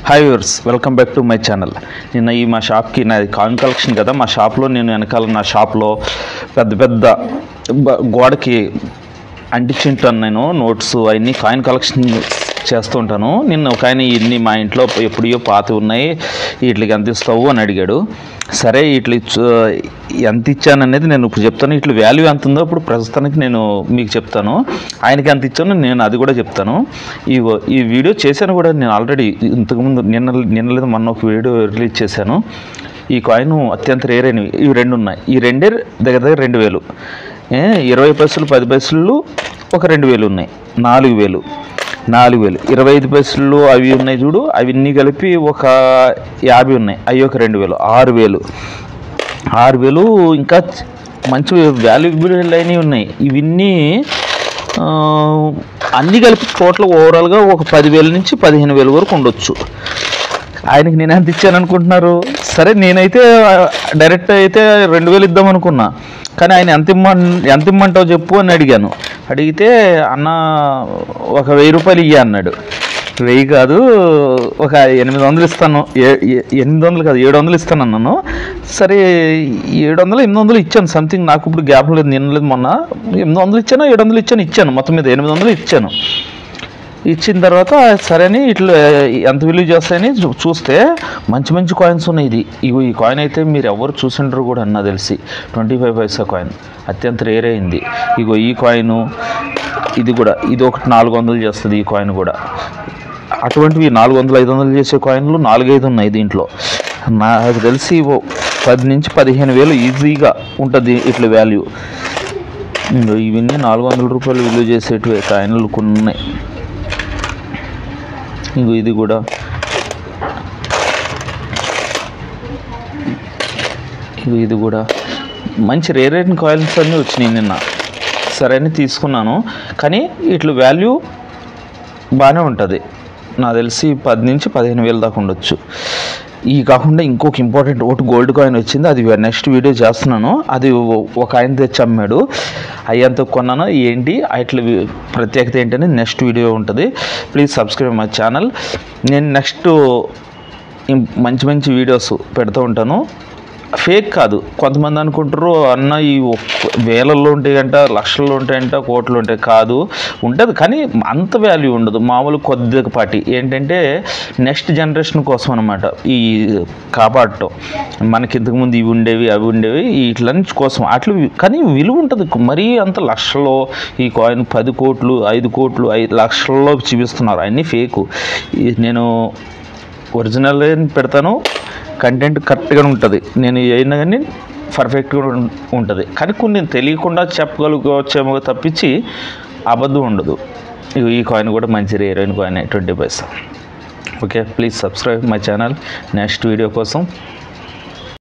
Hi viewers, welcome back to my channel. నిన్న మా షాప్కి నాది కాయిన్ కలెక్షన్ కదా. మా షాప్లో నేను వెనకాల నా షాప్లో పెద్ద గోడకి అంటించుంటాను. నేను నోట్స్ అవన్నీ కాయిన్ కలెక్షన్ చేస్తూ ఉంటాను. నిన్న ఒక ఆయన ఇన్ని మా ఇంట్లో ఎప్పుడో పాత ఉన్నాయి, వీటికి ఎంత ఇస్తావు అని అడిగాడు. సరే, వీటి ఎంత ఇచ్చాను అనేది నేను ఇప్పుడు చెప్తాను. వీటి వాల్యూ ఎంత ఉందో ఇప్పుడు ప్రస్తుతానికి నేను మీకు చెప్తాను. ఆయనకి ఎంత ఇచ్చానో నేను అది కూడా చెప్తాను. ఈ వీడియో చేశాను కూడా నేను ఆల్రెడీ ఇంతకుముందు నిన్న లేదా మొన్న ఒక వీడియో రిలీజ్ చేశాను. ఈ కాయిన్ అత్యంత రేర్ అయినవి ఇవి రెండు ఉన్నాయి. ఈ రెండే దగ్గర 2000, 20 పైసలు 10 పైసలు ఒక 2000 ఉన్నాయి. 4000, 25 పైసలు అవి ఉన్నాయి చూడు, అవన్నీ కలిపి ఒక 50 ఉన్నాయి. అవి ఒక 2000, 6000 ఇంకా మంచి వాల్యుబుల్ అయినవి ఉన్నాయి. ఇవన్నీ అన్నీ కలిపి టోటల్ ఓవరాల్గా ఒక 10,000 నుంచి 15,000 వరకు ఉండొచ్చు. ఆయనకి నేను ఎంత ఇచ్చాను అనుకుంటున్నారు? సరే, నేనైతే డైరెక్ట్ అయితే 2000 ఇద్దాం అనుకున్నా, కానీ ఆయన ఎంత ఇమ్మంటావు చెప్పు అని అడిగాను. అడిగితే అన్న ఒక 1000 రూపాయలు ఇయ్య అన్నాడు. 1000 కాదు, ఒక 800 ఇస్తాను. 800 కాదు, 700 ఇస్తాను అన్నాను. సరే, 700, 800 ఇచ్చాను. సంథింగ్ నాకు ఇప్పుడు గ్యాప్ లేదు, నిన్నలేదు మొన్న 800 ఇచ్చాను, 700 ఇచ్చాను. మొత్తం మీద 800 ఇచ్చాను. ఇచ్చిన తర్వాత సరే అని ఇట్లా ఎంత విలువ చేస్తాయని చూస్తే మంచి కాయిన్స్ ఉన్నాయి. ఈ కాయిన్ అయితే మీరు ఎవరు చూసింటారు కూడా అన్న తెలిసి 25 పైసా కాయిన్ అత్యంత రేర్ అయింది. ఈ కాయిన్ ఇది కూడా, ఇది ఒకటి 400 చేస్తుంది. ఈ కాయిన్ కూడా అటువంటివి 400, 500 చేసే కాయిన్లు 4-5 ఉన్నాయి దీంట్లో. నాకు తెలిసి 10 నుంచి 15,000 ఈజీగా ఉంటుంది ఇట్లా వాల్యూ. ఇవన్నీ 400 రూపాయలు విలువ చేసేటివి కాయిన్లు కొన్ని ఉన్నాయి. ఇది కూడా ఇది కూడా మంచి రేర్ అయిన కాయిన్స్ అన్నీ వచ్చినాయి నిన్న. సరే అని తీసుకున్నాను, కానీ ఇట్లా వాల్యూ బాగానే ఉంటుంది. నాకు తెలిసి 10 నుంచి 15,000 దాకా ఉండొచ్చు. ఈ కాకుండా ఇంకొక ఇంపార్టెంట్ ఒకటి గోల్డ్ కాయిన్ వచ్చింది. అది నెక్స్ట్ వీడియో చేస్తున్నాను. అది ఒక ఆయన తెచ్చి అమ్మాడు. అయ్యంత కొన్నాను ఏంటి అట్లా ప్రత్యేకత ఏంటని నెక్స్ట్ వీడియో ఉంటుంది. Please subscribe my channel. నేను నెక్స్ట్ మంచి వీడియోస్ పెడుతూ ఉంటాను. ఫేక్ కాదు. కొంతమంది అనుకుంటారు అన్న ఈ వేలల్లో ఉంటాయంట, లక్షల్లో ఉంటాయంట, కోట్లు ఉంటాయి. కాదు, ఉంటుంది, కానీ అంత వాల్యూ ఉండదు. మామూలు కొద్దిపాటి ఏంటంటే నెక్స్ట్ జనరేషన్ కోసం అనమాట ఈ కాపాడటం. మనకి ఇంతకుముందు ఇవి ఉండేవి అవి ఉండేవి ఇట్లన్నీ కోసం అట్లా, కానీ విలువ ఉంటుంది. మరీ అంత లక్షల్లో ఈ కాయిన్ 10 కోట్లు 5 కోట్లు 5 లక్షల్లో చూపిస్తున్నారు. అన్నీ ఫేకు. నేను ఒరిజినల్ పెడతాను. కంటెంట్ కరెక్ట్గా ఉంటుంది. నేను అయినా కానీ పర్ఫెక్ట్గా ఉంటుంది, కానీ కొన్ని తెలియకుండా చెప్పగలుగువచ్చేమో తప్పించి అబద్ధం ఉండదు. ఈ కాయిన్ కూడా మంచి రేర్ అయిన coin 20 Paisa. Okay, please subscribe my channel next video కోసం.